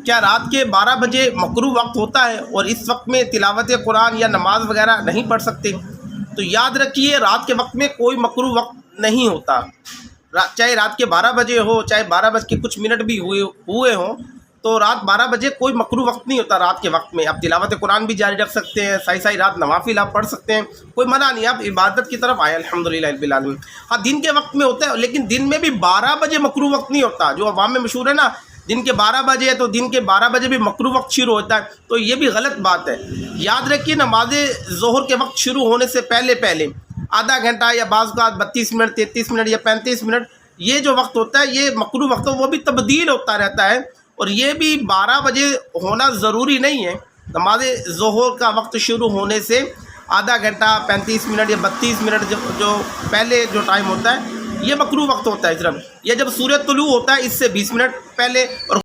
کیا رات کے 12 بجے مکروہ وقت ہوتا ہے اور اس وقت میں تلاوت قرآن یا نماز وغیرہ نہیں پڑھ سکتے؟ تو یاد رکھیے، رات کے وقت میں کوئی مکروہ وقت نہیں ہوتا، چاہے رات کے 12 بجے ہو، چاہے 12 بج کے کچھ منٹ بھی ہوئے ہوں، تو رات 12 بجے کوئی مکروہ وقت نہیں ہوتا۔ رات کے وقت میں آپ تلاوت قرآن بھی جاری رکھ سکتے ہیں، سائی رات نوافل آپ پڑھ سکتے ہیں، کوئی منع نہیں، آپ عبادت کی طرف آئے الحمدللہ رب العالمین۔ ہاں دن کے وقت میں ہوتا ہے، لیکن دن میں بھی 12 بجے مکروہ وقت نہیں ہوتا، جو عوام میں مشہور ہے نا دن کے 12 بجے ہے تو دن کے 12 بجے بھی مکروہ وقت شروع ہوتا ہے، تو یہ بھی غلط بات ہے۔ یاد رکھیے، نماز ظہر کے وقت شروع ہونے سے پہلے آدھا گھنٹہ یا بعض اوقات 32 منٹ 33 منٹ یا 35 منٹ یہ جو وقت ہوتا ہے یہ مکروہ وقت ہے، وہ بھی تبدیل ہوتا رہتا ہے، اور یہ بھی 12 بجے ہونا ضروری نہیں ہے۔ نماز ظہر کا وقت شروع ہونے سے آدھا گھنٹہ 35 منٹ یا 32 منٹ جو پہلے جو ٹائم ہوتا ہے یہ مکروہ وقت ہوتا ہے۔ صرف یہ جب سورج طلوع ہوتا ہے اس سے 20 منٹ پہلے، اور